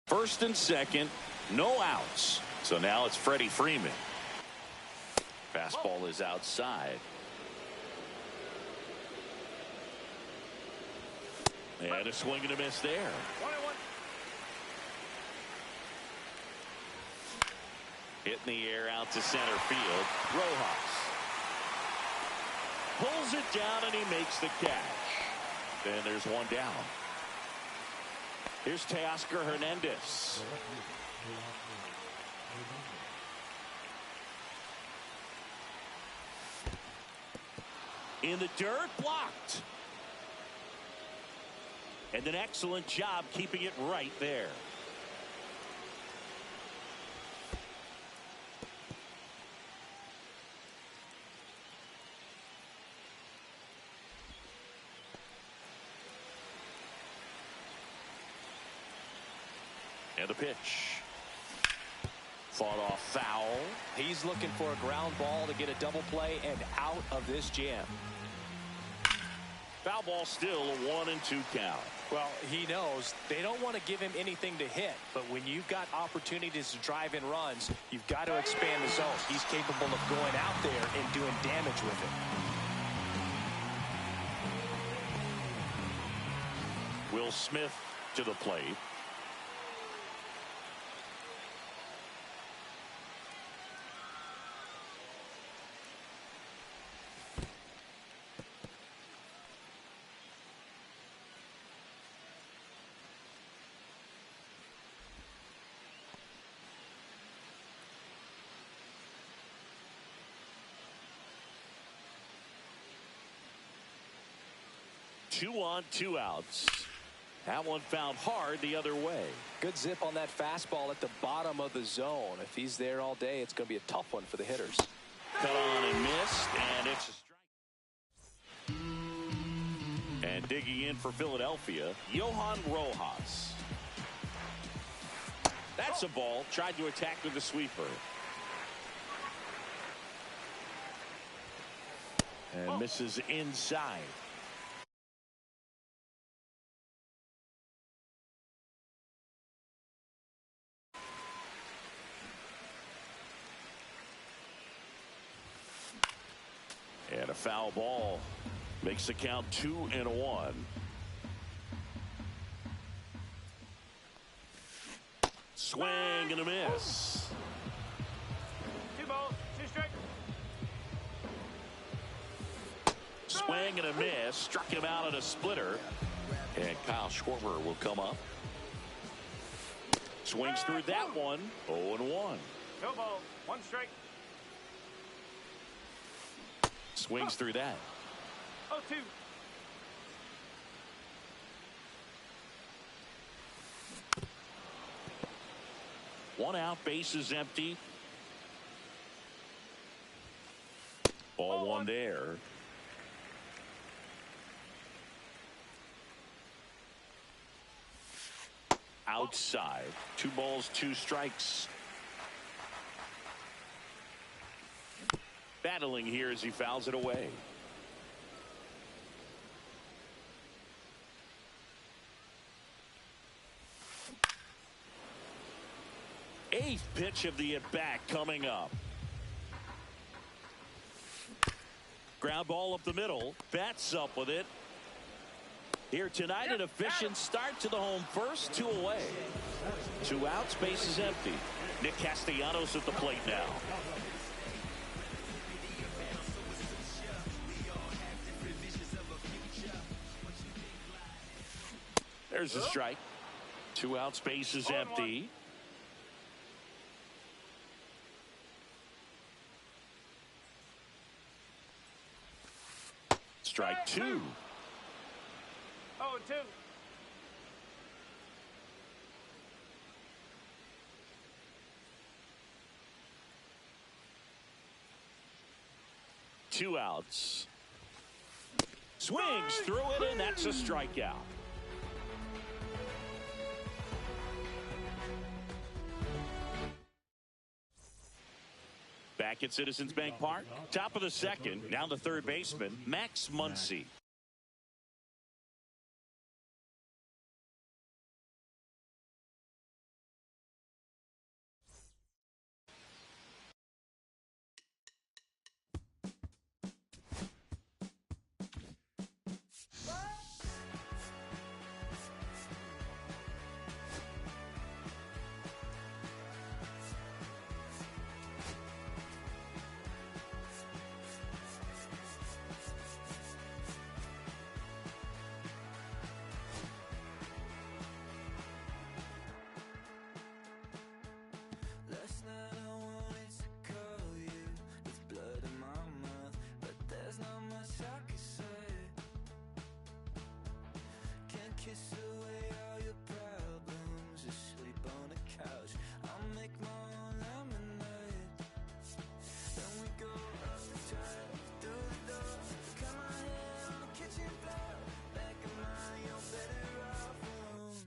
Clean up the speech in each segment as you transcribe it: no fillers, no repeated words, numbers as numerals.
First and second, no outs. So now it's Freddie Freeman. Fastball is outside. And a swing and a miss there. 1-1. Hit in the air out to center field. Rojas pulls it down and he makes the catch. Then there's one down. Here's Teoscar Hernandez. In the dirt, blocked. And an excellent job keeping it right there. And the pitch. Fought off foul. He's looking for a ground ball to get a double play and out of this jam. Foul ball, still a 1-2 count. Well, he knows they don't want to give him anything to hit, but when you've got opportunities to drive in runs, you've got to expand the zone. He's capable of going out there and doing damage with it. Will Smith to the plate. Two on, two outs. That one found hard the other way. Good zip on that fastball at the bottom of the zone. If he's there all day, it's going to be a tough one for the hitters. Cut on and missed, and it's a strike. And digging in for Philadelphia, Johan Rojas. That's a ball. Tried to attack with a sweeper. And misses inside. And a foul ball makes the count 2-1. Swing and a miss. 2 balls, 2 strikes. Swing and a miss. Struck him out at a splitter. And Kyle Schwarber will come up. Swings through that one. 0-1. 2 balls, 1 strike. Swings through that. 0-2. One out, base is empty. Ball one there. Outside. 2 balls, 2 strikes. Battling here as he fouls it away. Eighth pitch of the at-bat coming up. Ground ball up the middle. Bats up with it. Here tonight, an efficient start to the home first. 2 away. 2 outs, base is empty. Nick Castellanos at the plate now. There's a strike. 2 outs, base is empty. Strike 2. 0-2. Two outs. Swings through it, and that's a strikeout. Back at Citizens Bank Park, top of the second, now the third baseman, Max Muncy. kiss away all your problems, just sleep on the couch. I'll make my own lemonade. Then we go up the track, through the door, cut my hair on the kitchen floor. Back in my own better off alone.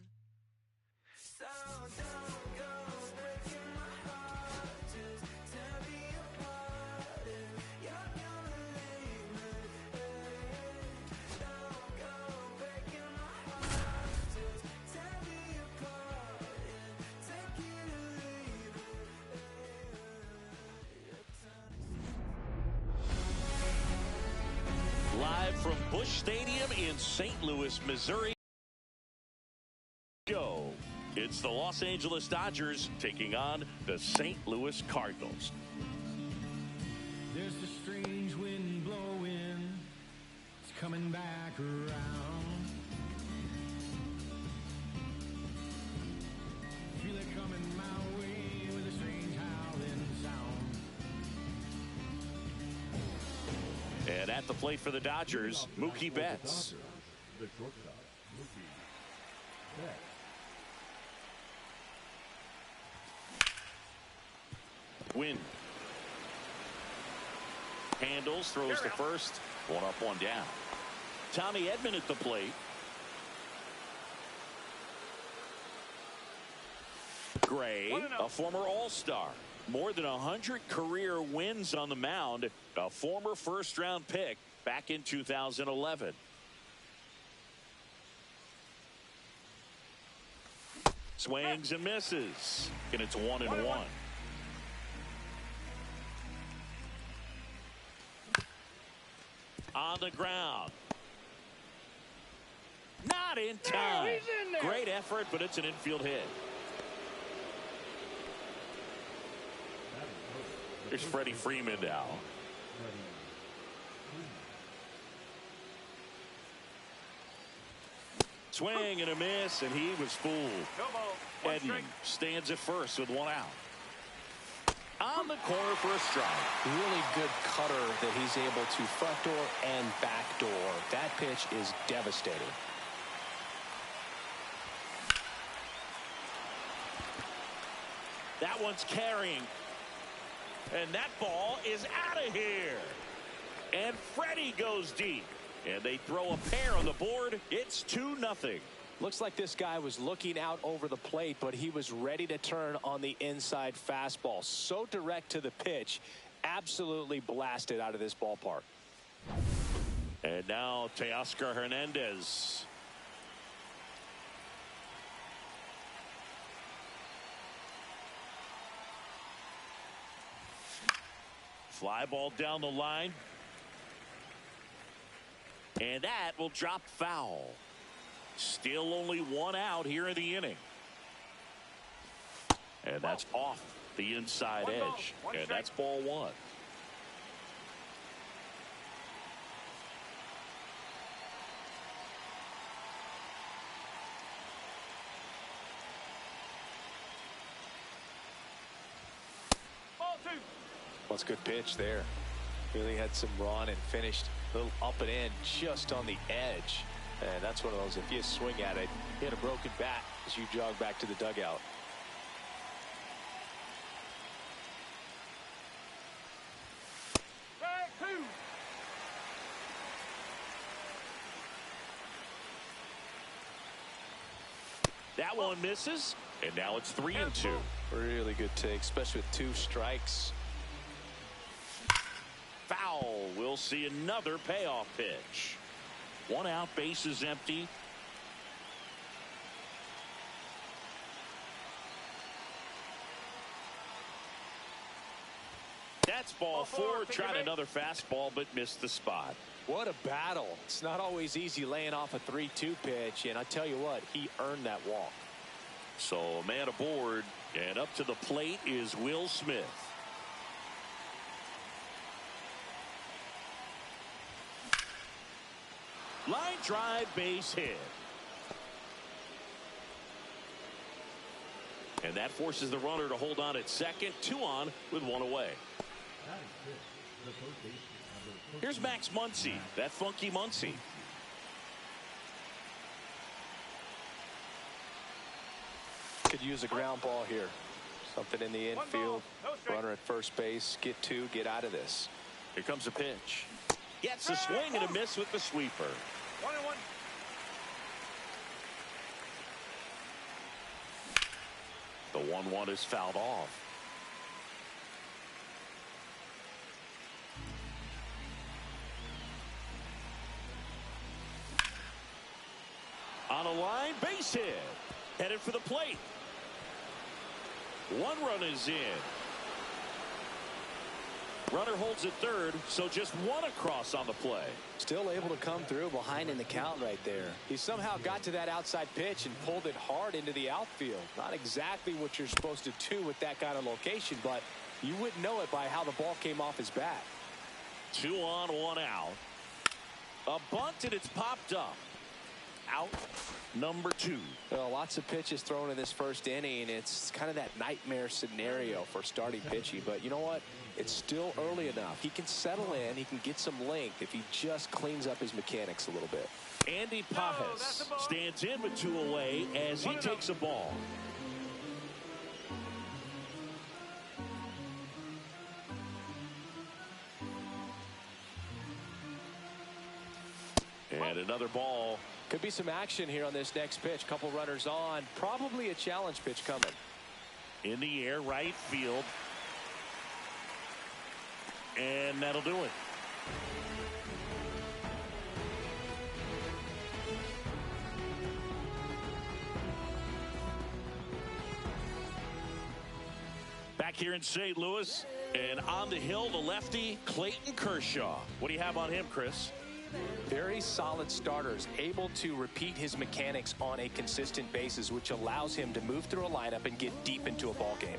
So don't go breaking my heart, just tear me apart if you're gonna leave me. Don't go breaking my heart, just tear me apart, yeah. Take it or leave it. Live from Busch Stadium in St. Louis, Missouri. It's the Los Angeles Dodgers taking on the St. Louis Cardinals. There's a strange wind blowing, it's coming back around. Feel it coming my way with a strange howling sound. And at the plate for the Dodgers, Mookie Betts. The shortstop, Mookie Betts. Win. Handles, throws to first. One up, one down. Tommy Edman at the plate. Gray, a former All-Star. More than 100 career wins on the mound. A former first-round pick back in 2011. Swings and misses. And it's 1-1. On the ground. Not in time. In great effort, but it's an infield hit. Here's Freddie Freeman now. Swing and a miss, and he was fooled. Edman stands at first with one out. On the corner for a strike. Really good cutter that he's able to front door and back door. That pitch is devastating. That one's carrying. And that ball is out of here. And Freddie goes deep. And they throw a pair on the board. It's 2-0. Looks like this guy was looking out over the plate, but he was ready to turn on the inside fastball. So direct to the pitch. Absolutely blasted out of this ballpark. And now Teoscar Hernandez. Fly ball down the line. And that will drop foul. Still only one out here in the inning. And that's off the inside edge. And that's ball one. Well, it's a good pitch there. Really had some run and finished a little up and in just on the edge. And that's one of those, if you swing at it, hit a broken bat as you jog back to the dugout. That one misses, and now it's 3-2. Really good take, especially with 2 strikes. Foul. We'll see another payoff pitch. 1 out, base is empty. That's ball 4. Tried another fastball, but missed the spot. What a battle. It's not always easy laying off a 3-2 pitch, and I tell you what, he earned that walk. So a man aboard, and up to the plate is Will Smith. Line drive, base hit. And that forces the runner to hold on at second. 2 on with 1 away. Here's Max Muncy, that funky Muncy. Could use a ground ball here. Something in the infield. Runner at first base. Get two. Get out of this. Here comes a pitch. Gets a swing and a miss with the sweeper. 1-1. The 1-1 is fouled off. On a line, base hit. Headed for the plate. One run is in. Runner holds at third, so just one across on the play. Still able to come through behind in the count right there. He somehow got to that outside pitch and pulled it hard into the outfield. Not exactly what you're supposed to do with that kind of location, but you wouldn't know it by how the ball came off his bat. 2 on, 1 out. A bunt and it's popped up. Out number 2. Well, lots of pitches thrown in this first inning. It's kind of that nightmare scenario for starting pitching. But you know what? It's still early enough. He can settle in. He can get some length if he just cleans up his mechanics a little bit. Andy Pages stands in with 2 away as he takes a ball. And another ball. Could be some action here on this next pitch. Couple runners on. Probably a challenge pitch coming. In the air, right field. And that'll do it. Back here in St. Louis, and on the hill, the lefty, Clayton Kershaw. What do you have on him, Chris? Very solid starters, able to repeat his mechanics on a consistent basis, which allows him to move through a lineup and get deep into a ball game.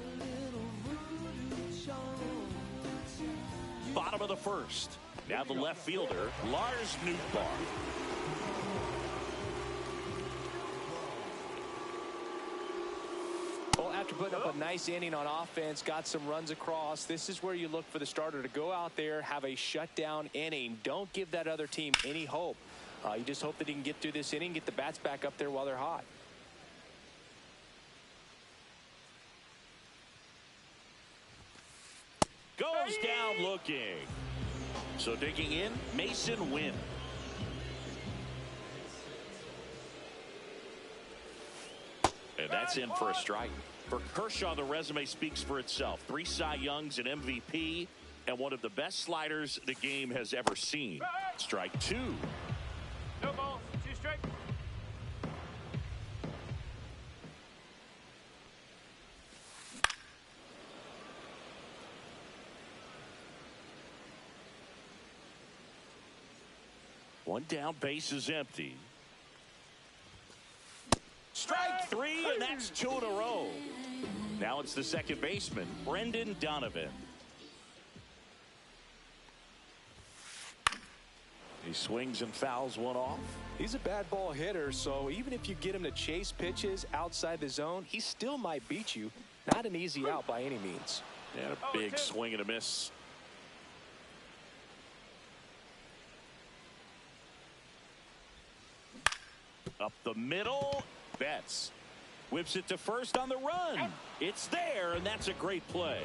Bottom of the first. Now the left fielder, Lars Nootbaar. Well, after putting up a nice inning on offense, got some runs across, this is where you look for the starter to go out there, have a shutdown inning. Don't give that other team any hope. You just hope that he can get through this inning, get the bats back up there while they're hot. Goes down looking. So digging in, Mason Wynn. And that's in for a strike. For Kershaw, the resume speaks for itself. 3 Cy Youngs, an MVP, and one of the best sliders the game has ever seen. Strike 2. No balls. 2 strike. One down, base is empty. Strike 3, and that's 2 in a row. Now it's the second baseman, Brendan Donovan. He swings and fouls one off. He's a bad ball hitter, so even if you get him to chase pitches outside the zone, he still might beat you. Not an easy out by any means. And a big swing and a miss. Up the middle. Betts whips it to first on the run. It's there, and that's a great play.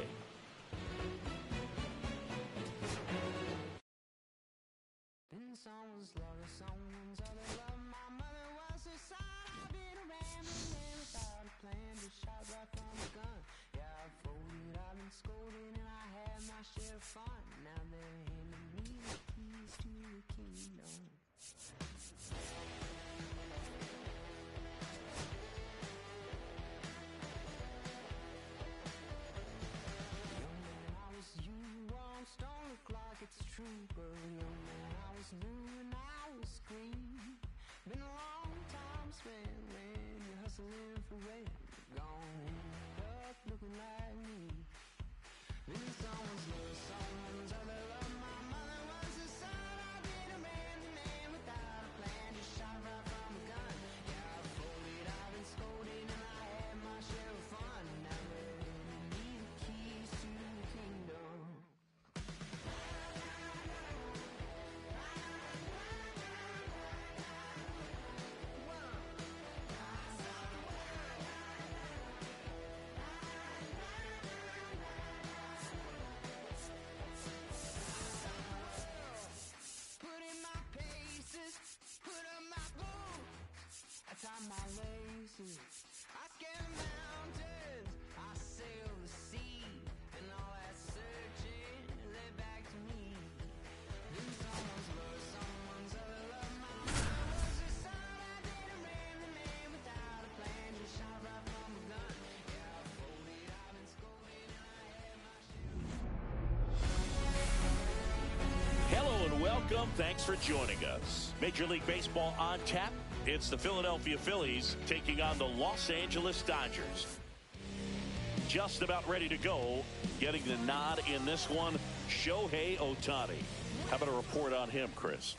sweet. I scale mountains, I sail the sea, and all that searching led back to me. Then someone's love, someone's other love. My mind was a son, I didn't ran the man without a plan. Just shot right from a gun. Yeah, I folded, I've been scolded, and I had my share. Hello and welcome. Thanks for joining us. Major League Baseball on tap. It's the Philadelphia Phillies taking on the Los Angeles Dodgers. Just about ready to go. Getting the nod in this one, Shohei Ohtani. How about a report on him, Chris?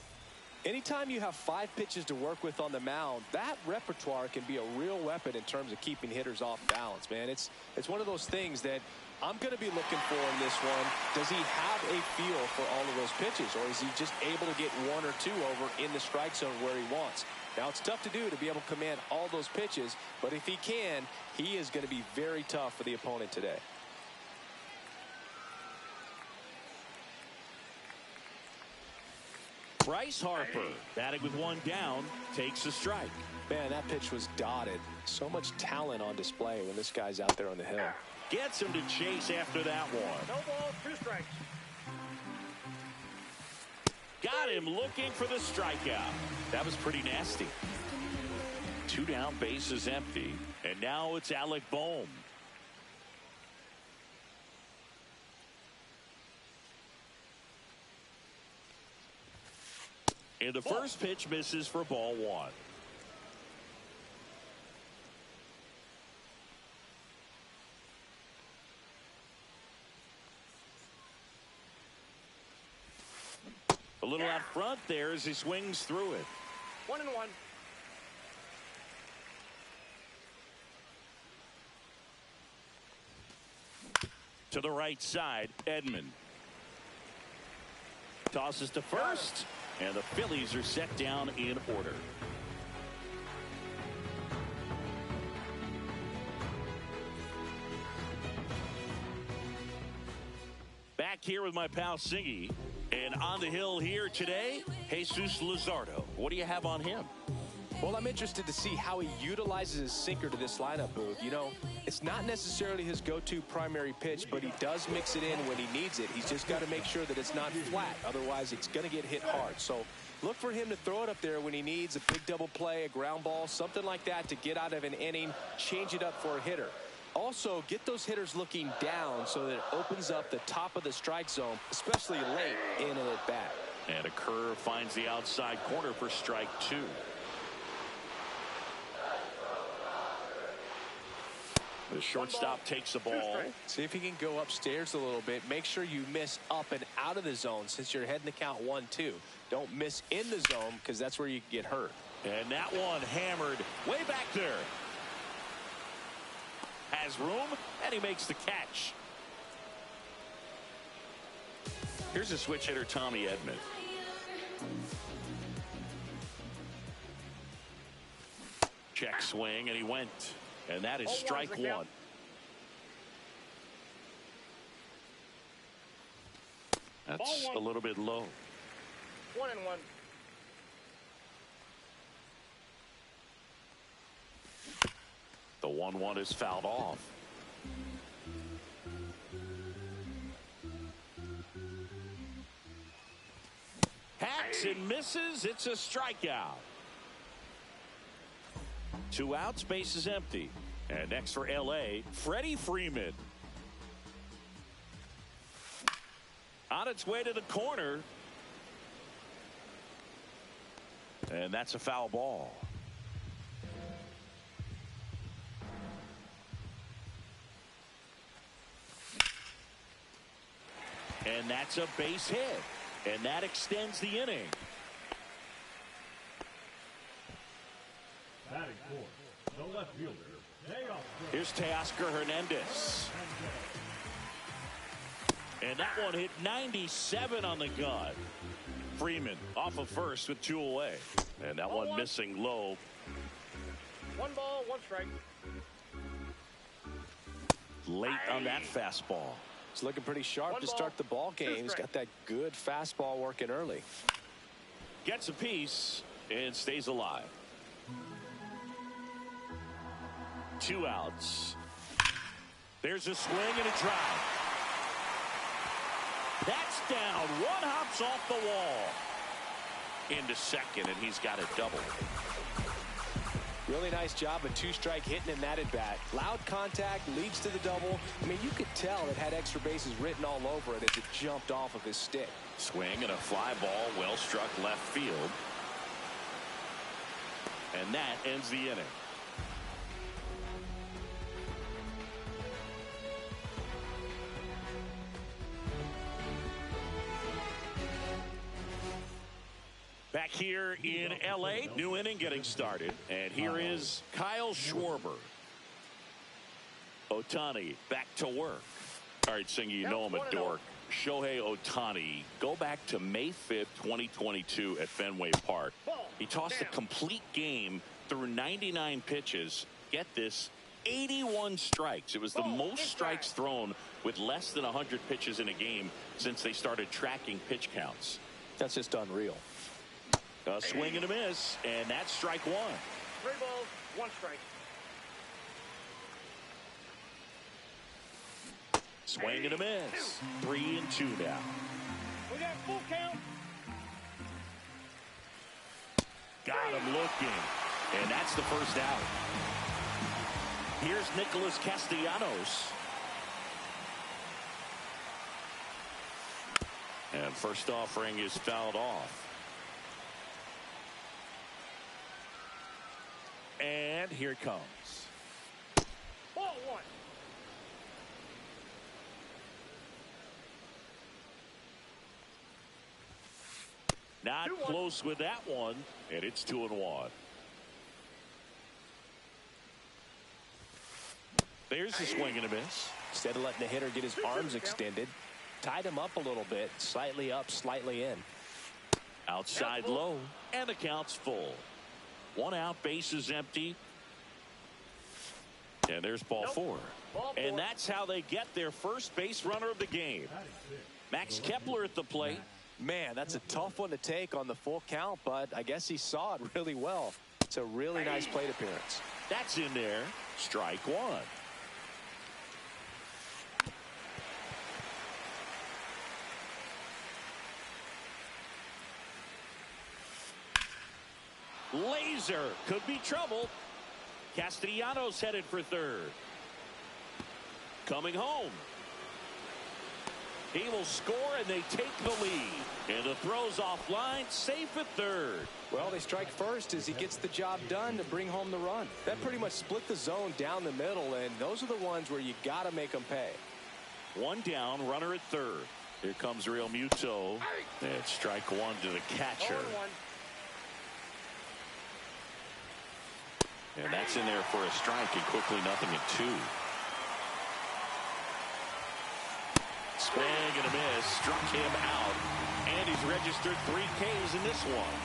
Anytime you have 5 pitches to work with on the mound, that repertoire can be a real weapon in terms of keeping hitters off balance, man. It's one of those things that I'm going to be looking for in this one. Does he have a feel for all of those pitches, or is he just able to get 1 or 2 over in the strike zone where he wants? Now, it's tough to do to be able to command all those pitches, but if he can, he is going to be very tough for the opponent today. Bryce Harper, batting with 1 down, takes a strike. Man, that pitch was dotted. So much talent on display when this guy's out there on the hill. Gets him to chase after that one. No ball, 2 strikes. Got him looking for the strikeout. That was pretty nasty. 2 down, bases empty. And now it's Alec Bohm. And the first pitch misses for ball 1. A little out front there as he swings through it. 1-1. To the right side, Edman. Tosses to first, and the Phillies are set down in order. Back here with my pal Singy. And on the hill here today, Jesus Luzardo. What do you have on him? Well, I'm interested to see how he utilizes his sinker to this lineup, Booth. You know, it's not necessarily his go-to primary pitch, but he does mix it in when he needs it. He's just got to make sure that it's not flat. Otherwise, it's going to get hit hard. So look for him to throw it up there when he needs a big double play, a ground ball, something like that to get out of an inning, change it up for a hitter. Also, get those hitters looking down so that it opens up the top of the strike zone, especially late in an at-bat. And a curve finds the outside corner for strike 2. The shortstop takes the ball. See if he can go upstairs a little bit. Make sure you miss up and out of the zone since you're heading the count 1-2. Don't miss in the zone because that's where you can get hurt. And that one hammered way back there. Has room, and he makes the catch. Here's a switch hitter, Tommy Edman. Check swing, and he went. And that is strike 1. That's a little bit low. 1-1. The 1-1 is fouled off. Hacks and misses. It's a strikeout. 2 outs, base is empty. And next for LA, Freddie Freeman. On its way to the corner. And that's a foul ball. And that's a base hit. And that extends the inning. Batting fourth, the left fielder, Teoscar. Here's Teoscar Hernandez. And that one hit 97 on the gun. Freeman off of first with 2 away. And that one missing low. 1 ball, 1 strike. Late on that fastball. He's looking pretty sharp to start the ball game. He's got that good fastball working early. Gets a piece and stays alive. 2 outs. There's a swing and a drive. That's down. 1 hops off the wall. Into second, and he's got a double. Really nice job, a 2-strike hitting in that at bat. Loud contact leads to the double. I mean, you could tell it had extra bases written all over it as it jumped off of his stick. Swing and a fly ball, well struck left field. And that ends the inning. Back here in L.A., new inning getting started. And here is Kyle Schwarber. Ohtani back to work. All right, Singy, you know I'm a dork. Shohei Ohtani, go back to May 5th, 2022 at Fenway Park. He tossed a complete game through 99 pitches. Get this, 81 strikes. It was the most strikes thrown with less than 100 pitches in a game since they started tracking pitch counts. That's just unreal. A swing and a miss, and that's strike 1. 3 balls, 1 strike. Swing and a miss. 3-2 now. We got full count. Got him looking, and that's the first out. Here's Nicholas Castellanos. And first offering is fouled off. And here it comes. Ball 1. Not close with that one, and it's 2-1. There's the swing and a miss. Instead of letting the hitter get his arms extended, tied him up a little bit, slightly up, slightly in. Outside low, and the count's full. 1 out, base is empty. And there's ball 4. And that's how they get their first base runner of the game. Max Kepler at the plate. Man, that's a tough one to take on the full count, but I guess he saw it really well. It's a really nice plate appearance. That's in there. Strike 1. Laser could be trouble. Castellanos headed for third. Coming home. He will score, and they take the lead. And the throw's offline, safe at third. Well, they strike first as he gets the job done to bring home the run. That pretty much split the zone down the middle, and those are the ones where you got to make them pay. 1 down, runner at third. Here comes Real Muto. And strike 1 to the catcher. And that's in there for a strike, and quickly nothing at 2. Swing and a miss, struck him out, and he's registered 3 Ks in this one.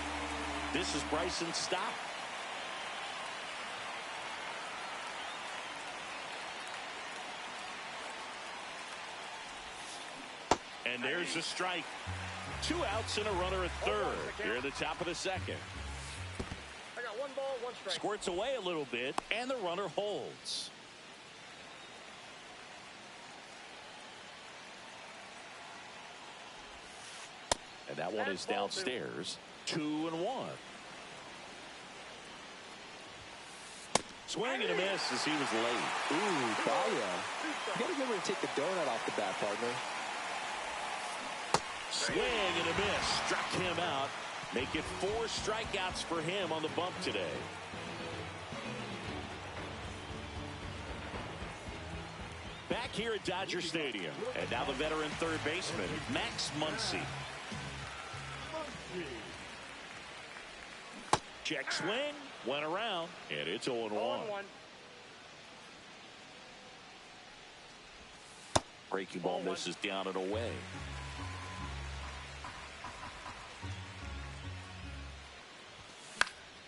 This is Bryson Stott. And there's a strike. 2 outs and a runner at third. Here at the top of the second. I got 1 ball, 1 strike. Squirts away a little bit, and the runner holds. And that one is downstairs. 2-1. Swing and a miss as he was late. Ooh, Balia. You got to remember to take the donut off the bat, partner. Swing and a miss. Struck him out. Make it 4 strikeouts for him on the bump today. Back here at Dodger Stadium. And now the veteran third baseman, Max Muncy. Check swing. Went around. And it's 0-1. Breaking ball misses down and away.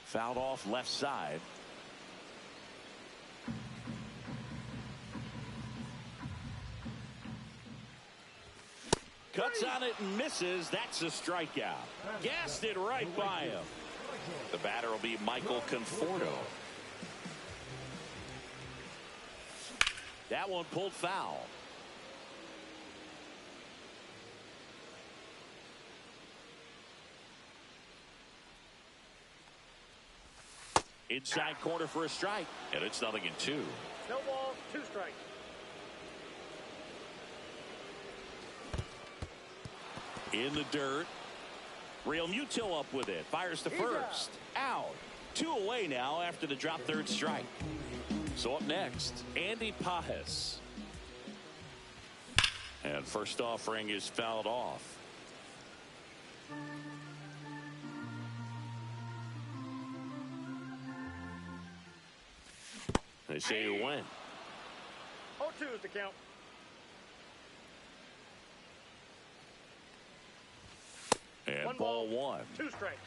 Fouled off left side. Cuts on it and misses. That's a strikeout. Gassed it right by him. The batter will be Michael Conforto. That one pulled foul. Inside corner for a strike, and it's 0-2. No ball, 2 strikes. In the dirt. Real Muto up with it. Fires to first. Out. 2 away now after the drop third strike. So up next, Andy Pages. And first offering is fouled off. They say you win. 0-2 is the count. And ball 1. 2 strikes.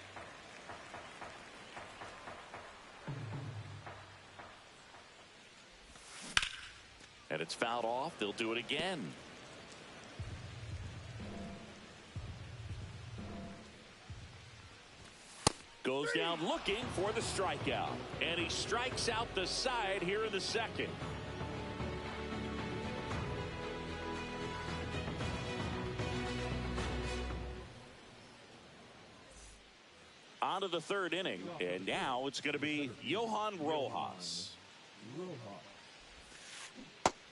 And it's fouled off. They'll do it again. Goes down looking for the strikeout. And he strikes out the side here in the second. On to the third inning. And now it's going to be Johan Rojas.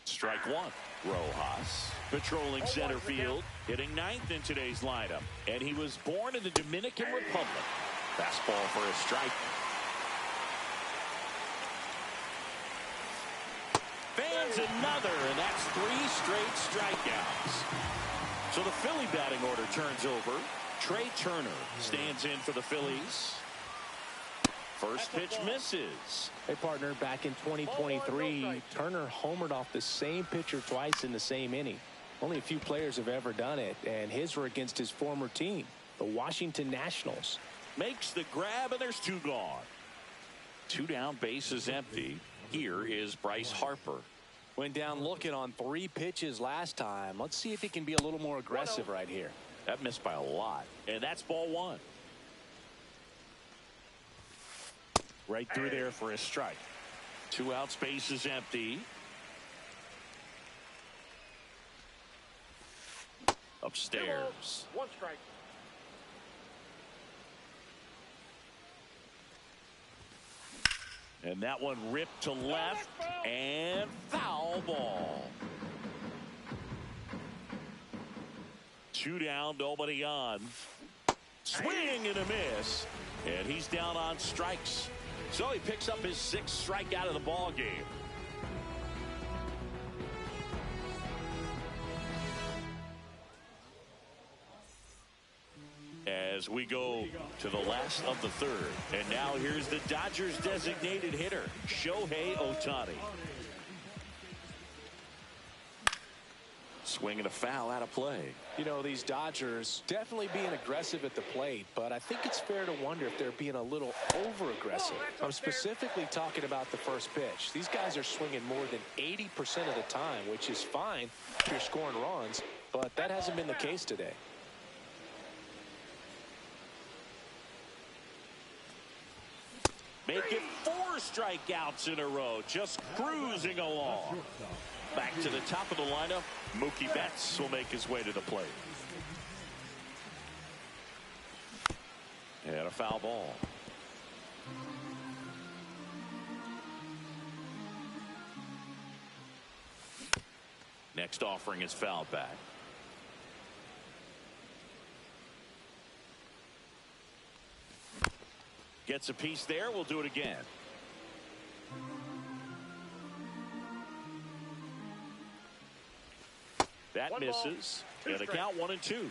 Strike 1. Rojas patrolling center field, hitting 9th in today's lineup. And he was born in the Dominican Republic. Fastball for a strike. Fans another, and that's 3 straight strikeouts. So the Philly batting order turns over. Trey Turner stands in for the Phillies. First pitch misses. Hey, partner, back in 2023, Turner homered off the same pitcher twice in the same inning. Only a few players have ever done it, and his were against his former team, the Washington Nationals. Makes the grab, and there's 2 gone. 2 down, bases empty. Here is Bryce Harper. Went down looking on 3 pitches last time. Let's see if he can be a little more aggressive right here. That missed by a lot. And that's ball 1. Right through there for a strike. 2 outs, bases empty. Upstairs. 1 strike. And that one ripped to left and foul ball. 2 down, nobody on. Swing and a miss. And he's down on strikes. So he picks up his 6th strikeout of the ball game. As we go to the last of the 3rd. And now here's the Dodgers designated hitter, Shohei Ohtani. Swing and a foul out of play. You know, these Dodgers definitely being aggressive at the plate, but I think it's fair to wonder if they're being a little over-aggressive. I'm specifically talking about the first pitch. These guys are swinging more than 80% of the time, which is fine if you're scoring runs, but that hasn't been the case today. Make it 4 strikeouts in a row, just cruising along. Back to the top of the lineup, Mookie Betts will make his way to the plate. And a foul ball. Next offering is fouled back. Gets a piece there. We'll do it again. That misses. And a count 1-2.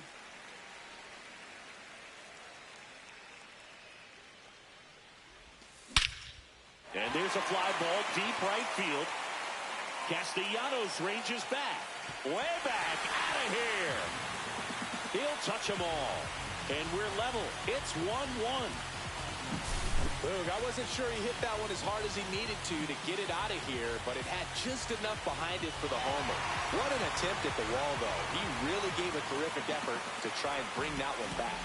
And there's a fly ball deep right field. Castellanos ranges back. Way back. Out of here. He'll touch them all. And we're level. It's 1-1. Boog, I wasn't sure he hit that one as hard as he needed to get it out of here, but it had just enough behind it for the homer. What an attempt at the wall, though. He really gave a terrific effort to try and bring that one back.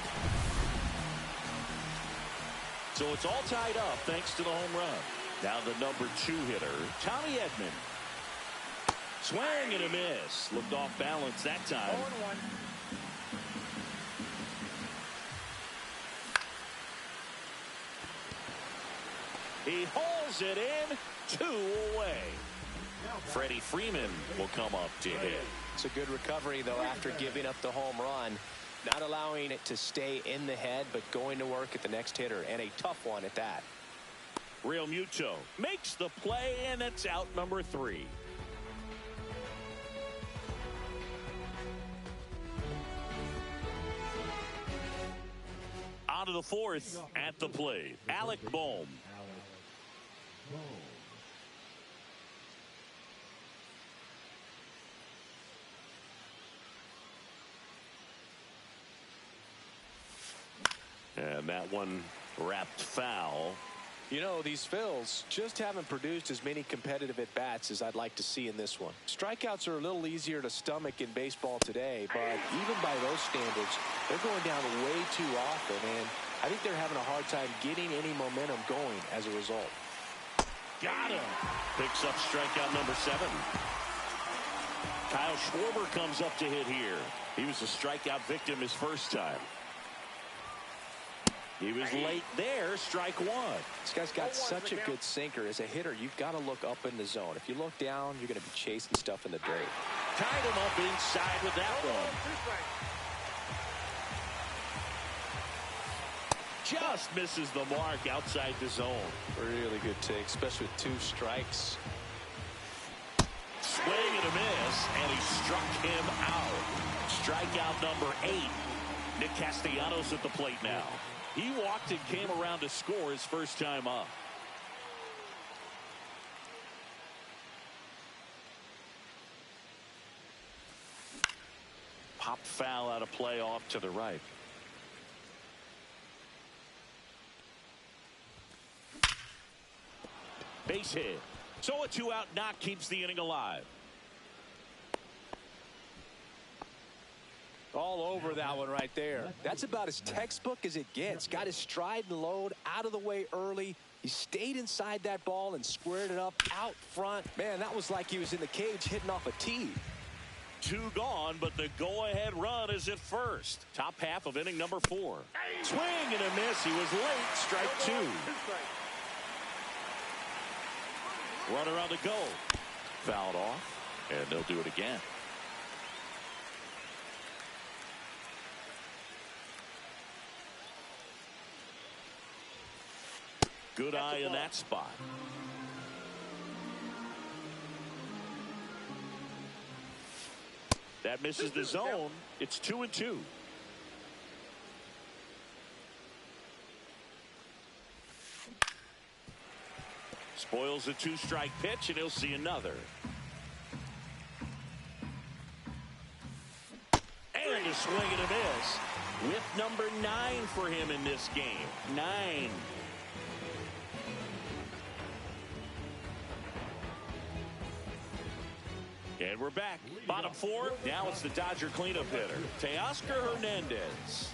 So it's all tied up thanks to the home run. Now the number 2 hitter, Tommy Edman. Swing and a miss. Looked off balance that time. 0-1. He hauls it in. 2 away. Freddie Freeman will come up to hit. It's a good recovery, though, after giving up the home run. Not allowing it to stay in the head, but going to work at the next hitter, and a tough one at that. Real Muto makes the play, and it's out number 3. On to the 4th at the plate, Alec Bohm. And that one wrapped foul. You know, these Phils just haven't produced as many competitive at-bats as I'd like to see in this one. Strikeouts are a little easier to stomach in baseball today, but even by those standards, they're going down way too often, and I think they're having a hard time getting any momentum going as a result. Got him. Picks up strikeout number 7. Kyle Schwarber comes up to hit here. He was a strikeout victim his first time. He was late there, strike 1. This guy's got such a good sinker. As a hitter, you've got to look up in the zone. If you look down, you're going to be chasing stuff in the dirt. Tied him up inside with that one. 2 strikes. Just misses the mark outside the zone. Really good take, especially with 2 strikes. Swing and a miss, and he struck him out. Strikeout number 8. Nick Castellanos at the plate now. He walked and came around to score his first time up. Pop foul out of play off to the right. Base hit. So a 2-out knock keeps the inning alive. All over that one right there. That's about as textbook as it gets. Got his stride and load out of the way early. He stayed inside that ball and squared it up out front. Man, that was like he was in the cage hitting off a tee. 2 gone, but the go-ahead run is at first. Top half of inning number 4. Swing and a miss. He was late. Strike 2. 2 strikes. Runner on the go. Fouled off, and they'll do it again. Good eye in that spot. That misses the zone. It's 2-2. Spoils a 2-strike pitch, and he'll see another. And a swing and a miss. Whip number 9 for him in this game. 9. And we're back. Bottom 4. Now it's the Dodger cleanup hitter, Teoscar Hernandez.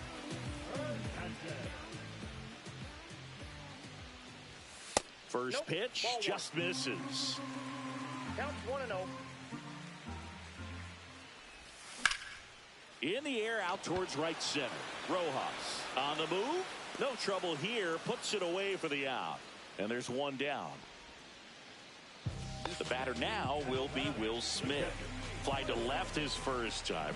First pitch just misses. Counts 1-0. In the air out towards right center. Rojas on the move. No trouble here. Puts it away for the out. And there's one down. The batter now will be Will Smith. Fly to left his first time.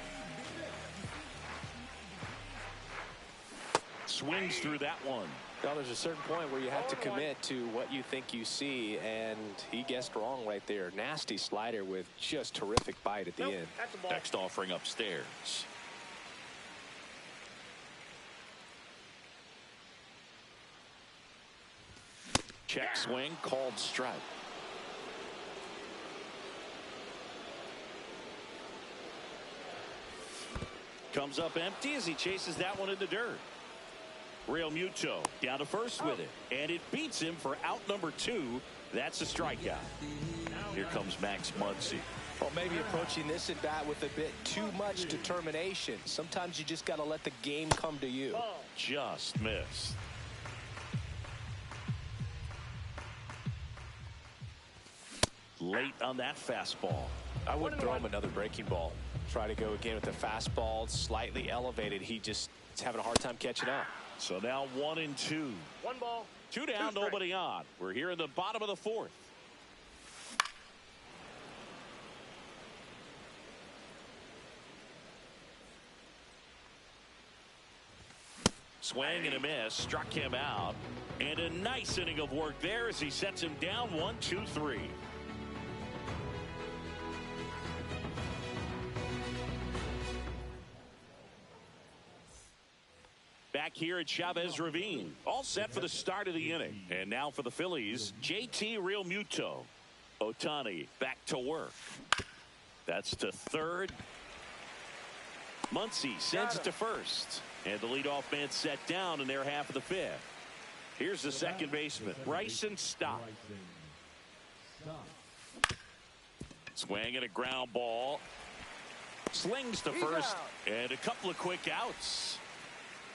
Swings through that one. Well, there's a certain point where you have to commit to what you think you see, and he guessed wrong right there. Nasty slider with just terrific bite at the end. That's a ball. Next offering upstairs. Check swing, called strike. Comes up empty as he chases that one in the dirt. Real Muto down to first with it, and it beats him for out number 2. That's a strikeout. Here comes Max Muncy. Well, maybe approaching this at bat with a bit too much determination. Sometimes you just got to let the game come to you. Just missed. Late on that fastball. I wouldn't throw him another breaking ball. Try to go again with the fastball, slightly elevated. He just is having a hard time catching up. So now 1-2. 1 ball. 2 down, nobody on. We're here in the bottom of the 4th. Swing and a miss, struck him out. And a nice inning of work there as he sets him down 1-2-3. Back here at Chavez Ravine, all set for the start of the inning. And now for the Phillies, JT Realmuto. Ohtani back to work. That's to third. Muncy sends it to first. And the leadoff man set down in their half of the 5th. Here's the second baseman, Bryson Stott. Swing and a ground ball. Slings to first. And a couple of quick outs.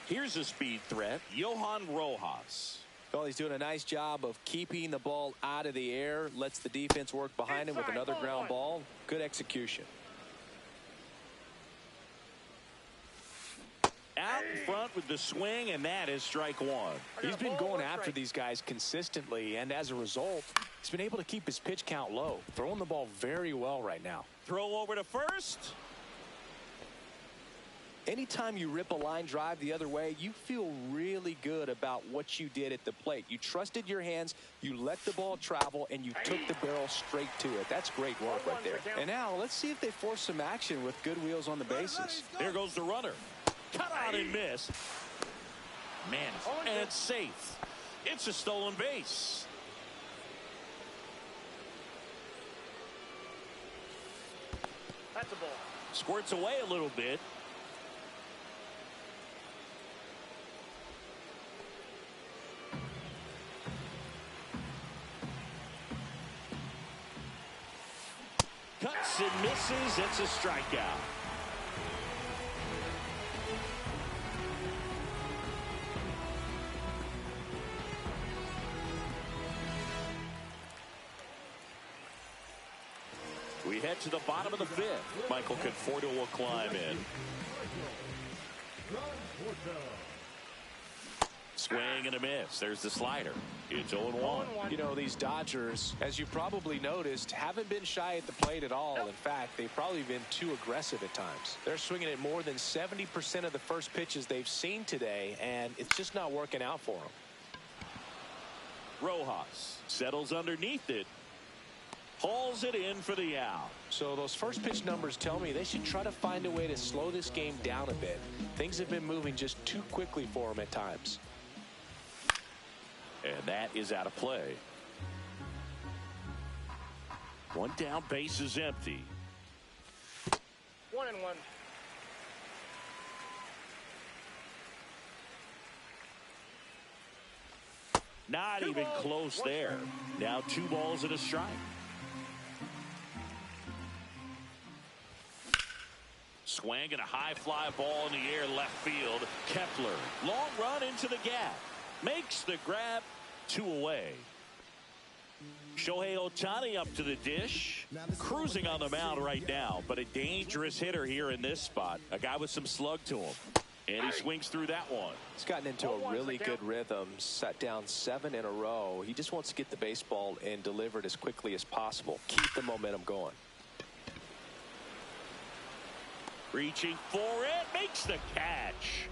Here's a speed threat, Johan Rojas. Well, he's doing a nice job of keeping the ball out of the air. Lets the defense work behind him with another ground ball. Good execution. Out in front with the swing, and that is strike 1. He's been going after these guys consistently, and as a result, he's been able to keep his pitch count low. Throwing the ball very well right now. Throw over to first. Anytime you rip a line drive the other way, you feel really good about what you did at the plate. You trusted your hands, you let the ball travel, and you took the barrel straight to it. That's great work right there. And now let's see if they force some action with good wheels on the bases. There goes the runner. Cut out and miss. Man, and it's safe. It's a stolen base. That's a ball. Squirts away a little bit. Cuts and misses. It's a strikeout. We head to the bottom of the 5th. Michael Conforto will climb in. Swing and a miss. There's the slider. It's 0-1. You know, these Dodgers, as you probably noticed, haven't been shy at the plate at all. In fact, they've probably been too aggressive at times. They're swinging at more than 70% of the first pitches they've seen today, and it's just not working out for them. Rojas settles underneath it. Hauls it in for the out. So those first pitch numbers tell me they should try to find a way to slow this game down a bit. Things have been moving just too quickly for them at times. And that is out of play. 1 down, base is empty. 1-1. Not even close there. Now 2 balls and a strike. Swing and a high fly ball in the air left field. Kepler, long run into the gap. Makes the grab, 2 away. Shohei Ohtani up to the dish. Cruising on the mound right now, but a dangerous hitter here in this spot. A guy with some slug to him. And he swings through that one. He's gotten into a really good rhythm. Set down 7 in a row. He just wants to get the baseball and deliver it as quickly as possible. Keep the momentum going. Reaching for it. Makes the catch.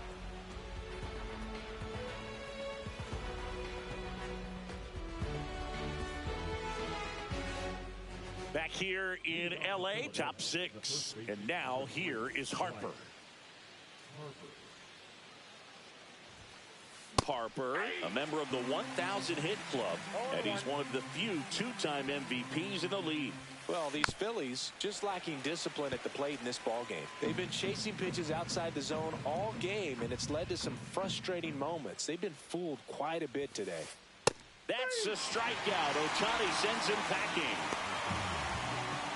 Back here in L.A., top 6. And now here is Harper. Harper, a member of the 1,000 hit club, and he's one of the few 2-time MVPs in the league. Well, these Phillies just lacking discipline at the plate in this ballgame. They've been chasing pitches outside the zone all game, and it's led to some frustrating moments. They've been fooled quite a bit today. That's a strikeout. Ohtani sends him packing.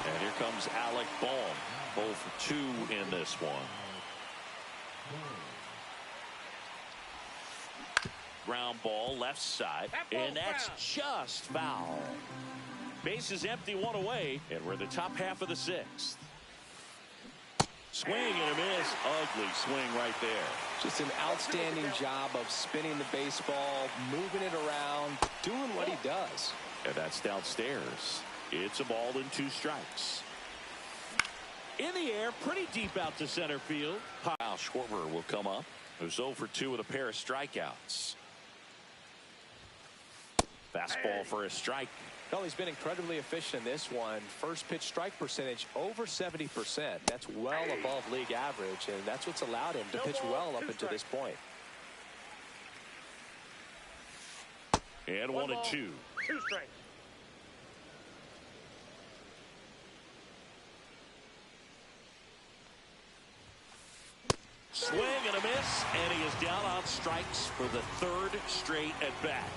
And here comes Alec Bohm. 0 for 2 in this one. Ground ball left side, and that's just foul. Base is empty, one away, and we're in the top half of the sixth. Swing and a miss. Ugly swing right there. Just an outstanding job of spinning the baseball, moving it around, doing what he does. And that's downstairs. It's a ball and 2 strikes. In the air, pretty deep out to center field. Kyle Schwarber will come up. Who's 0 for 2 with a pair of strikeouts. Fastball for a strike. Well, he's been incredibly efficient in this one. First pitch strike percentage over 70%. That's well above league average, and that's what's allowed him to pitch well up until this point. And 1 and 2. 2 strikes. Swing and a miss, and he is down on strikes for the 3rd straight at bat.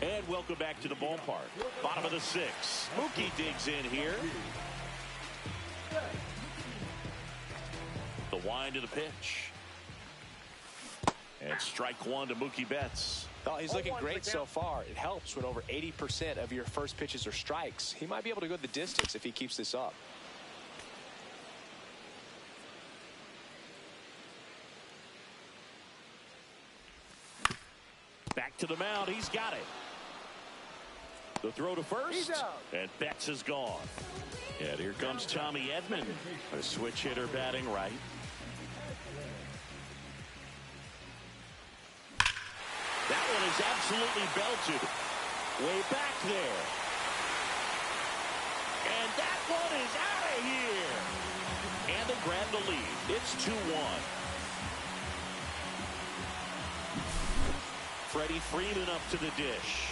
And welcome back to the ballpark. Bottom of the 6th. Mookie digs in here. The wind of the pitch. And strike 1 to Mookie Betts. Well, he's looking great so far. It helps when over 80% of your first pitches are strikes. He might be able to go the distance if he keeps this up. Back to the mound. He's got it. The throw to first. And Betts is gone. And here comes Tommy Edman. A switch hitter batting right. That one is absolutely belted. Way back there. And that one is out of here. And they grab the lead. It's 2-1. Freddie Freeman up to the dish.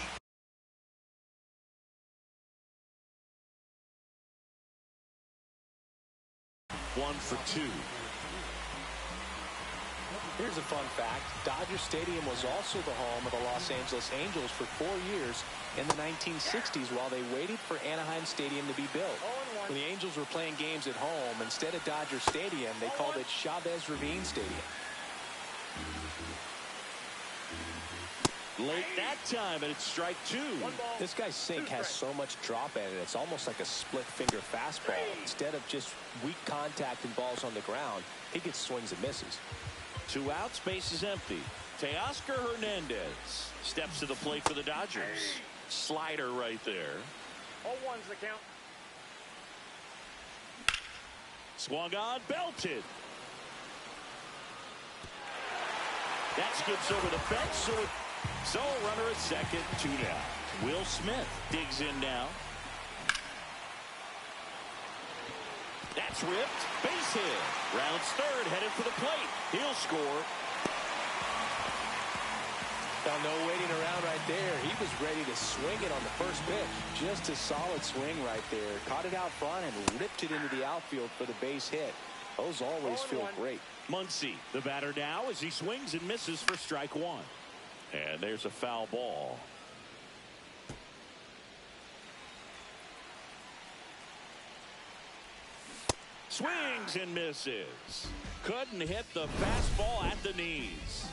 One for 2. Here's a fun fact. Dodger Stadium was also the home of the Los Angeles Angels for 4 years in the 1960s while they waited for Anaheim Stadium to be built. When the Angels were playing games at home, instead of Dodger Stadium, they called it Chavez Ravine Stadium. Late that time, and it's strike 2. This guy's sink has so much drop in it, it's almost like a split-finger fastball. Instead of just weak contact and balls on the ground, he gets swings and misses. 2 outs, base is empty. Teoscar Hernandez steps to the plate for the Dodgers. Slider right there. 0-1's the count. Swung on, belted. That's gets over the fence. So a runner at second, 2 down. Will Smith digs in now. That's ripped. Base hit. Rounds third, headed for the plate. He'll score. Now, no waiting around right there. He was ready to swing it on the first pitch. Just a solid swing right there. Caught it out front and ripped it into the outfield for the base hit. Those always feel great. Muncy, the batter now, as he swings and misses for strike 1. And there's a foul ball. Swings and misses. Couldn't hit the fastball at the knees.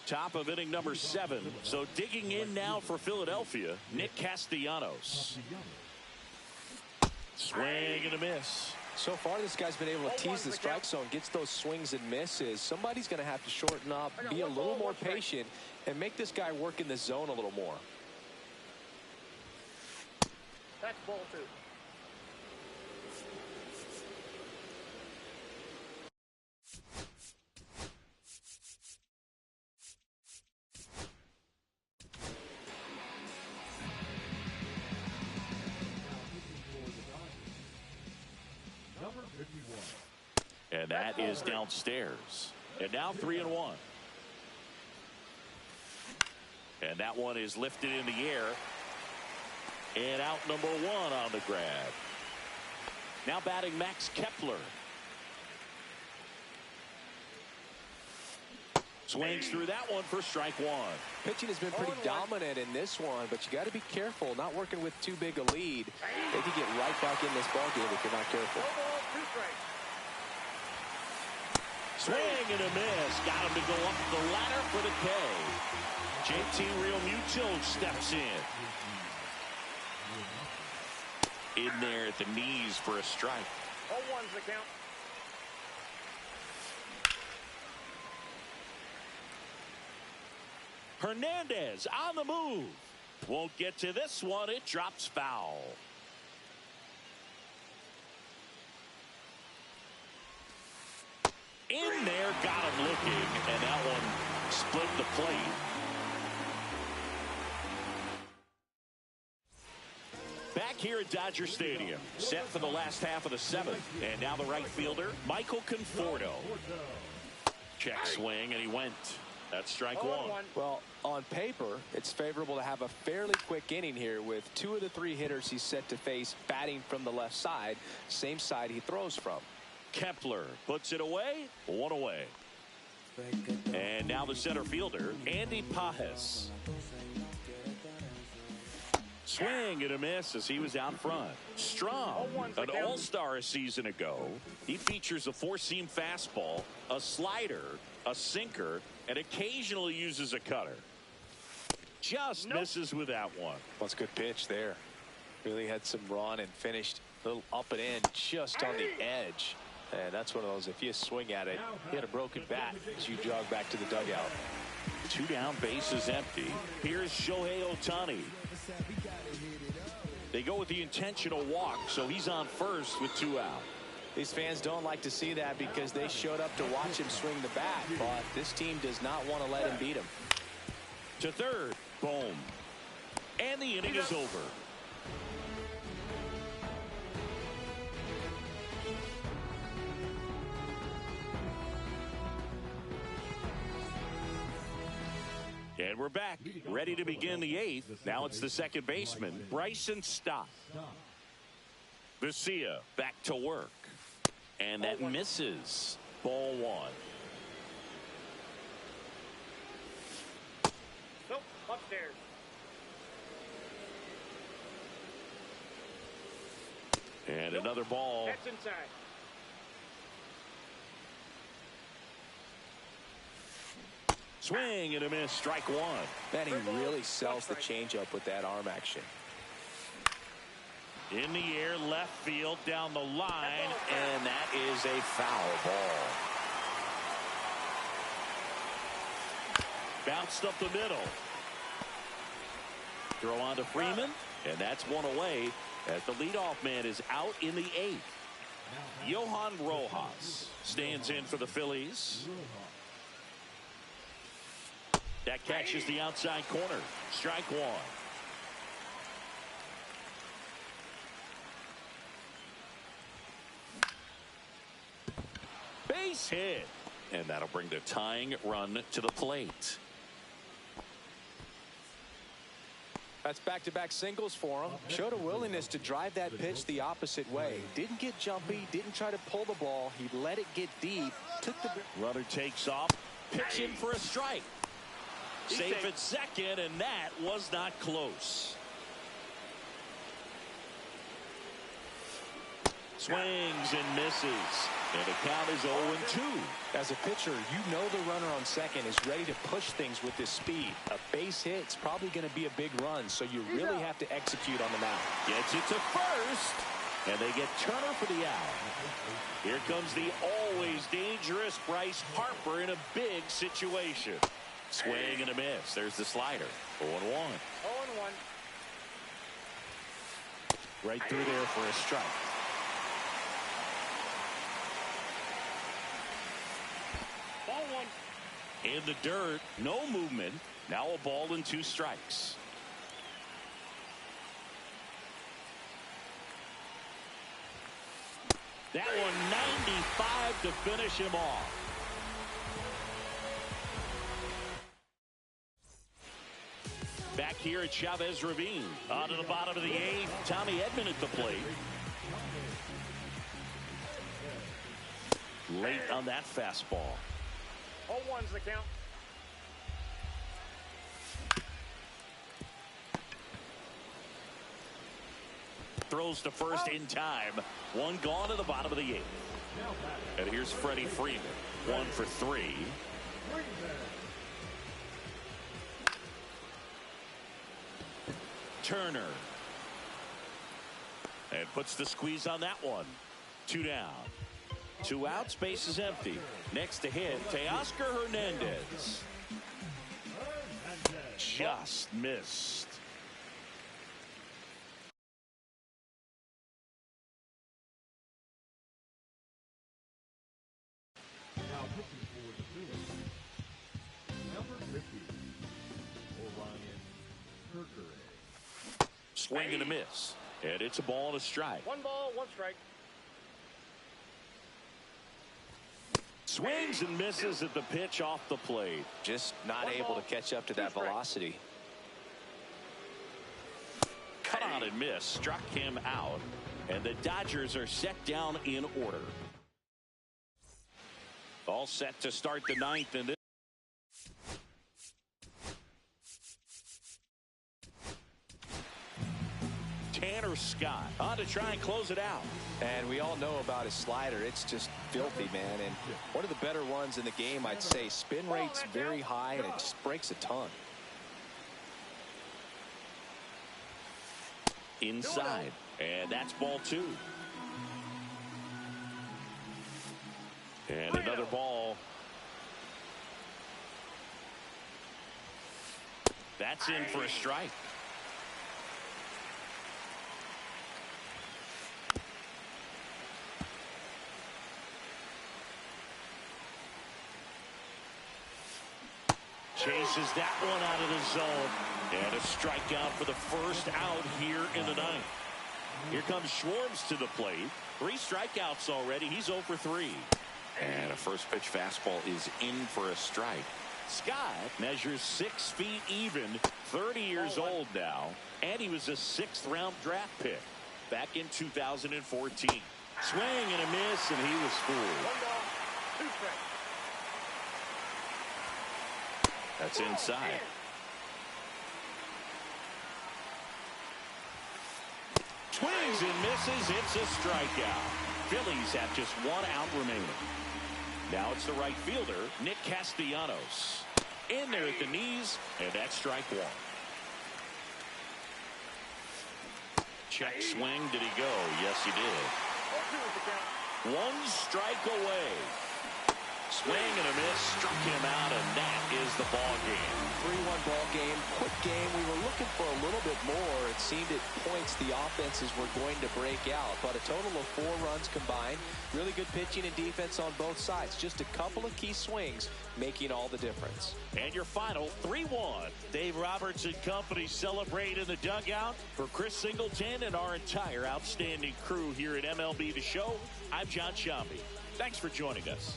Top of inning number 7. So digging in now for Philadelphia, Nick Castellanos. Swing and a miss. So far, this guy's been able to tease the strike zone, gets those swings and misses. Somebody's going to have to shorten up, be a little more patient, and make this guy work in the zone a little more. That's ball 2. And that is downstairs. And now 3-1. And that one is lifted in the air. And out number 1 on the grab. Now batting Max Kepler. Swings through that one for strike 1. Pitching has been pretty dominant in this one, but you got to be careful. Not working with too big a lead. They could get right back in this ballgame if you're not careful. 2 strikes. Swing and a miss. Got him to go up the ladder for the K. JT Realmuto steps in. In there at the knees for a strike. 0-1's the count. Hernandez on the move. Won't get to this one. It drops foul. In there, got him looking, and that one split the plate. Back here at Dodger Stadium, set for the last half of the seventh. And now the right fielder, Michael Conforto. Check swing, and he went. That's strike one. Well, on paper, it's favorable to have a fairly quick inning here with 2 of the 3 hitters he's set to face batting from the left side, same side he throws from. Kepler puts it away, 1 away. And now the center fielder, Andy Pages. Swing and a miss as he was out front. Strong, an all-star a season ago. He features a 4-seam fastball, a slider, a sinker, and occasionally uses a cutter. Just misses with that one. Well, it's a good pitch there. Really had some run and finished a little up and in just on the edge. And that's one of those, if you swing at it, you had a broken bat as you jog back to the dugout. 2 down, bases empty. Here's Shohei Ohtani. They go with the intentional walk, so he's on first with 2 out. These fans don't like to see that because they showed up to watch him swing the bat, but this team does not want to let him beat him. To third, boom. And the inning is over. And we're back, ready to begin the 8th. Now it's the second baseman, Bryson Stott. Vesia back to work. And that misses. Ball 1. Nope, upstairs. And another ball. That's inside. Swing and a miss. Strike 1. Man, he really sells the changeup with that arm action. In the air, left field, down the line, and that is a foul ball. Bounced up the middle. Throw on to Freeman, and that's 1 away as the leadoff man is out in the 8th. Johan Rojas stands in for the Phillies. That catches the outside corner. Strike 1. Base hit. And that'll bring the tying run to the plate. That's back-to-back singles for him. Showed a willingness to drive that pitch the opposite way. Didn't get jumpy, didn't try to pull the ball. He let it get deep. Took the runner takes off. Pitch in for a strike. Safe at second, and that was not close. Swings and misses. And the count is 0-2. As a pitcher, you know the runner on second is ready to push things with this speed. A base hit's probably going to be a big run, so you really have to execute on the mound. Gets it to first, and they get Turner for the out. Here comes the always dangerous Bryce Harper in a big situation. Swing and a miss. There's the slider. 0-1. 0-1. Right through there for a strike. Ball 1. In the dirt, no movement. Now a ball and 2 strikes. That one 95 to finish him off. Back here at Chavez Ravine. On to the bottom of the 8th. Tommy Edman at the plate. Late on that fastball. 0-1's the count. Throws to first in time. 1 gone at the bottom of the 8th. And here's Freddie Freeman. 1 for 3. Turner. And puts the squeeze on that one. 2 down. 2 outs, base is empty. Next to hit, Teoscar Hernandez. Just missed. Now pitching for the Phillies, number 50, Orion Kerkere. Swing and a miss. And it's a ball and a strike. 1 ball, 1 strike. Swings and misses at the pitch off the plate. Just not able to catch up to that velocity. Cut on and miss. Struck him out. And the Dodgers are set down in order. All set to start the 9th. And this Tanner Scott on to try and close it out. And we all know about his slider. It's just filthy, man. And one of the better ones in the game, I'd say. Spin rate's very high, and it just breaks a ton. Inside. And that's ball 2. And another ball. That's in for a strike. Chases that one out of the zone. And a strikeout for the first out here in the 9th. Here comes Schwartz to the plate. 3 strikeouts already. He's 0 for 3. And a first pitch fastball is in for a strike. Scott measures 6 feet even, 30 years old now, and he was a 6th round draft pick back in 2014. Swing and a miss, and he was fooled. 1 ball, 2 strikes. That's inside. Swings and misses. It's a strikeout. Phillies have just 1 out remaining. Now it's the right fielder, Nick Castellanos. In there at the knees, and that's strike 1. Check swing. Did he go? Yes, he did. 4-2 is the count. 1 strike away. Swing and a miss, struck him out, and that is the ball game. 3-1 ball game, quick game. We were looking for a little bit more. It seemed at points the offenses were going to break out, but a total of 4 runs combined. Really good pitching and defense on both sides. Just a couple of key swings making all the difference. And your final 3-1. Dave Roberts and company celebrate in the dugout. For Chris Singleton and our entire outstanding crew here at MLB The Show, I'm John Sciambi. Thanks for joining us.